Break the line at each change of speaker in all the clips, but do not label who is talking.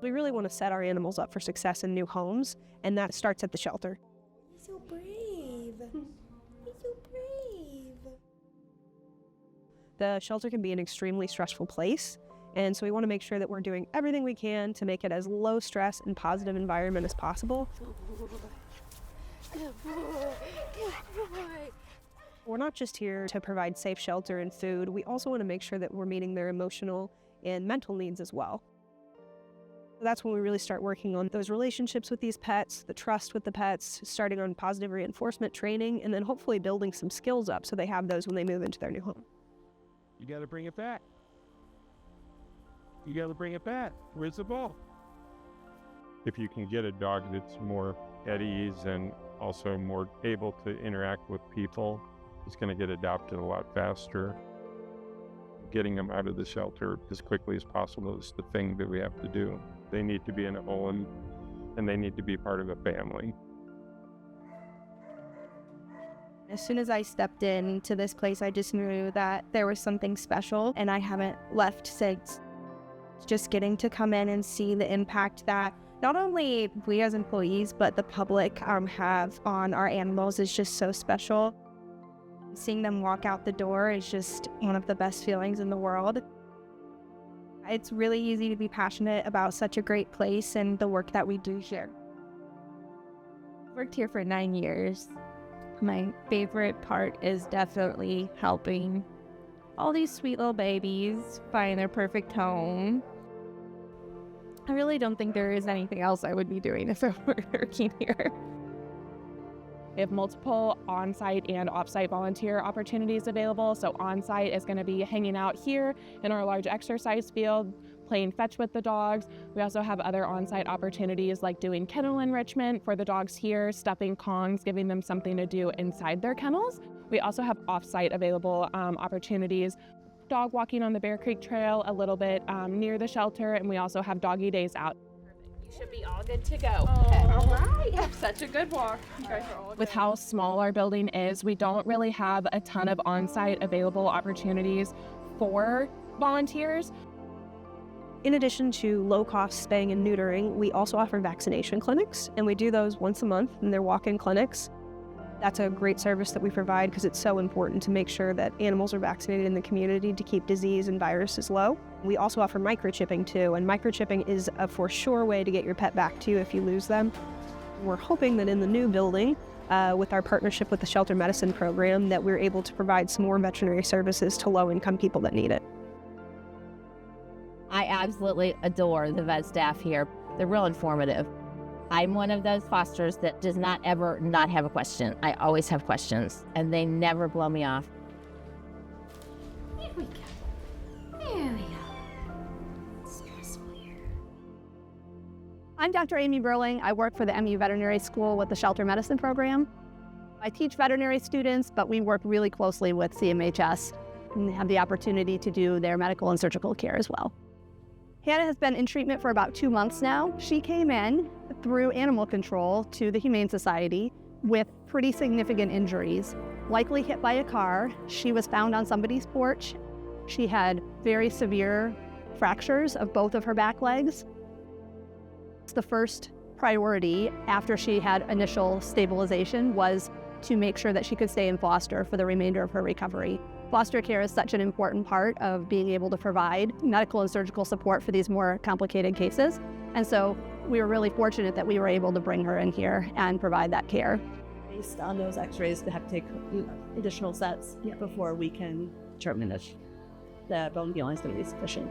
We really want to set our animals up for success in new homes, and that starts at the shelter.
He's so brave. He's so brave.
The shelter can be an extremely stressful place, and so we want to make sure that we're doing everything we can to make it as low stress and positive environment as possible.
Good boy. Good boy.
We're not just here to provide safe shelter and food. We also want to make sure that we're meeting their emotional and mental needs as well. That's when we really start working on those relationships with these pets, the trust with the pets, starting on positive reinforcement training, and then hopefully building some skills up so they have those when they move into their new home.
You got to bring it back. You got to bring it back. Where's the ball? If you can get a dog that's more at ease and also more able to interact with people, it's going to get adopted a lot faster. Getting them out of the shelter as quickly as possible is the thing that we have to do. They need to be in a home, and they need to be part of a family.
As soon as I stepped into this place, I just knew that there was something special, and I haven't left since. Just getting to come in and see the impact that not only we as employees, but the public have on our animals is just so special. Seeing them walk out the door is just one of the best feelings in the world. It's really easy to be passionate about such a great place and the work that we do here.
I've worked here for 9 years. My favorite part is definitely helping all these sweet little babies find their perfect home. I really don't think there is anything else I would be doing if I were working here.
We have multiple on-site and off-site volunteer opportunities available. So on-site is going to be hanging out here in our large exercise field, playing fetch with the dogs. We also have other on-site opportunities like doing kennel enrichment for the dogs here, stuffing Kongs, giving them something to do inside their kennels. We also have off-site available opportunities, dog walking on the Bear Creek Trail a little bit near the shelter, and we also have doggy days out.
You should be all good to go.
All right. You have such a good walk. You guys are all
With how small our building is, we don't really have a ton of on-site available opportunities for volunteers.
In addition to low-cost spaying and neutering, we also offer vaccination clinics, and we do those once a month, and they're walk-in clinics. That's a great service that we provide because it's so important to make sure that animals are vaccinated in the community to keep disease and viruses low. We also offer microchipping too, and microchipping is a for sure way to get your pet back to you if you lose them. We're hoping that in the new building, with our partnership with the Shelter Medicine Program, that we're able to provide some more veterinary services to low-income people that need it.
I absolutely adore the vet staff here. They're real informative. I'm one of those fosters that does not ever not have a question. I always have questions, and they never blow me off.
Here we go. There we go. It's stressful here.
I'm Dr. Amy Burling. I work for the MU Veterinary School with the Shelter Medicine Program. I teach veterinary students, but we work really closely with Cmhs and have the opportunity to do their medical and surgical care as well. Hannah has been in treatment for about 2 months now. She came in through animal control to the Humane Society with pretty significant injuries, likely hit by a car. She was found on somebody's porch. She had very severe fractures of both of her back legs. The first priority after she had initial stabilization was to make sure that she could stay in foster for the remainder of her recovery. Foster care is such an important part of being able to provide medical and surgical support for these more complicated cases. And so we were really fortunate that we were able to bring her in here and provide that care.
Based on those x-rays, they have to take additional sets before we can determine if the bone healing is going to be sufficient.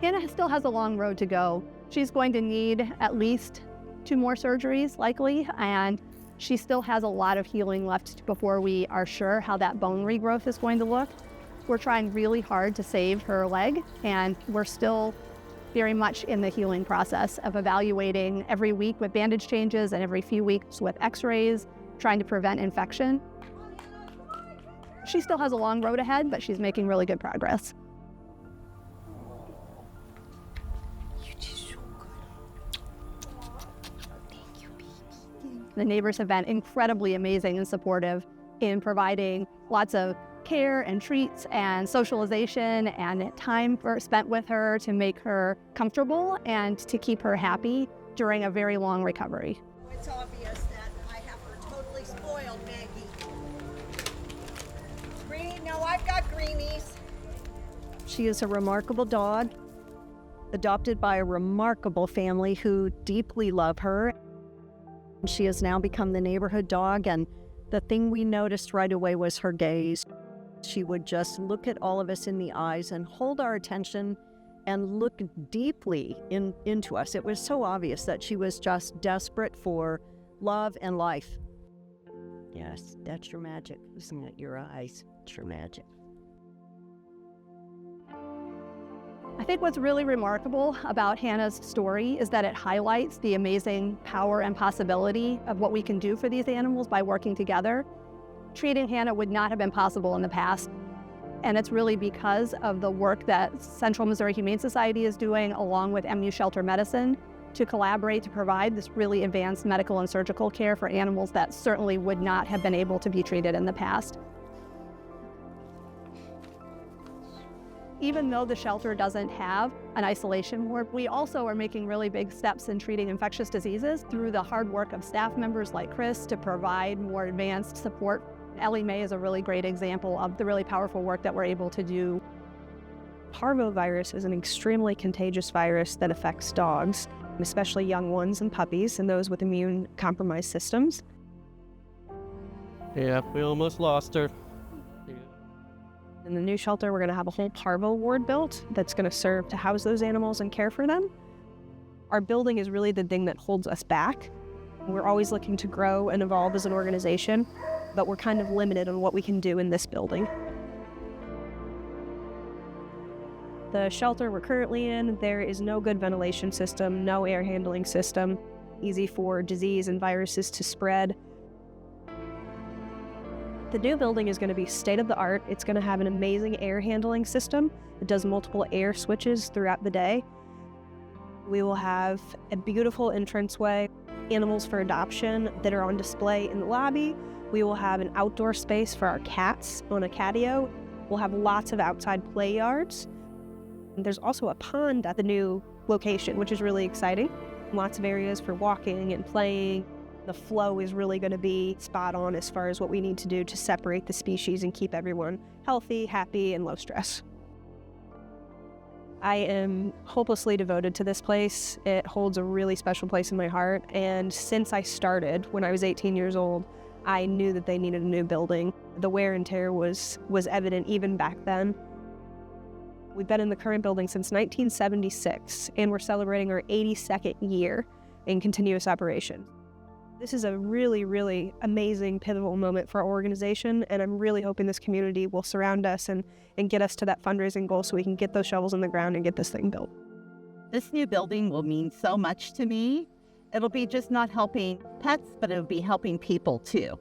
Hannah still has a long road to go. She's going to need at least 2 more surgeries, likely, and she still has a lot of healing left before we are sure how that bone regrowth is going to look. We're trying really hard to save her leg, and we're still very much in the healing process of evaluating every week with bandage changes and every few weeks with x-rays, trying to prevent infection. She still has a long road ahead, but she's making really good progress. The neighbors have been incredibly amazing and supportive in providing lots of care and treats and socialization and time spent with her to make her comfortable and to keep her happy during a very long recovery.
It's obvious that I have her totally spoiled, Maggie. No, I've got greenies.
She is a remarkable dog, adopted by a remarkable family who deeply love her. She has now become the neighborhood dog, and the thing we noticed right away was her gaze. She would just look at all of us in the eyes and hold our attention and look deeply into us. It was so obvious that she was just desperate for love and life. Yes, that's your magic, isn't it? Your eyes, it's your magic.
I think what's really remarkable about Hannah's story is that it highlights the amazing power and possibility of what we can do for these animals by working together. Treating Hannah would not have been possible in the past, and it's really because of the work that Central Missouri Humane Society is doing along with MU Shelter Medicine to collaborate to provide this really advanced medical and surgical care for animals that certainly would not have been able to be treated in the past. Even though the shelter doesn't have an isolation ward, we also are making really big steps in treating infectious diseases through the hard work of staff members like Chris to provide more advanced support. Ellie Mae is a really great example of the really powerful work that we're able to do.
Parvovirus is an extremely contagious virus that affects dogs, especially young ones and puppies and those with immune-compromised systems.
Yeah, we almost lost her.
In the new shelter, we're going to have a whole parvo ward built that's going to serve to house those animals and care for them. Our building is really the thing that holds us back. We're always looking to grow and evolve as an organization, but we're kind of limited on what we can do in this building. The shelter we're currently in, there is no good ventilation system, no air handling system, easy for disease and viruses to spread. The new building is going to be state-of-the-art. It's going to have an amazing air handling system that does multiple air switches throughout the day. We will have a beautiful entranceway, animals for adoption that are on display in the lobby. We will have an outdoor space for our cats on a catio. We'll have lots of outside play yards. And there's also a pond at the new location, which is really exciting. Lots of areas for walking and playing. The flow is really going to be spot on as far as what we need to do to separate the species and keep everyone healthy, happy, and low stress. I am hopelessly devoted to this place. It holds a really special place in my heart, and since I started when I was 18 years old, I knew that they needed a new building. The wear and tear was evident even back then. We've been in the current building since 1976, and we're celebrating our 82nd year in continuous operation. This is a really, really amazing, pivotal moment for our organization, and I'm really hoping this community will surround us and get us to that fundraising goal so we can get those shovels in the ground and get this thing built.
This new building will mean so much to me. It'll be just not helping pets, but it'll be helping people too.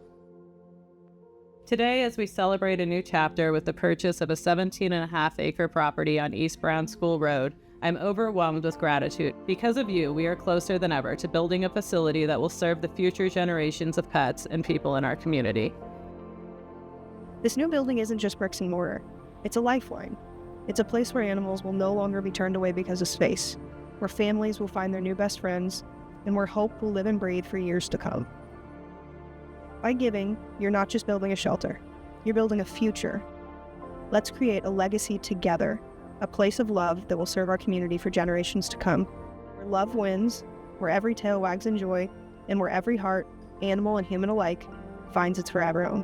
Today, as we celebrate a new chapter with the purchase of a 17.5-acre property on East Brown School Road, I'm overwhelmed with gratitude. Because of you, we are closer than ever to building a facility that will serve the future generations of pets and people in our community.
This new building isn't just bricks and mortar. It's a lifeline. It's a place where animals will no longer be turned away because of space, where families will find their new best friends, and where hope will live and breathe for years to come. By giving, you're not just building a shelter, you're building a future. Let's create a legacy together, a place of love that will serve our community for generations to come, where love wins, where every tail wags in joy, and where every heart, animal and human alike, finds its forever home.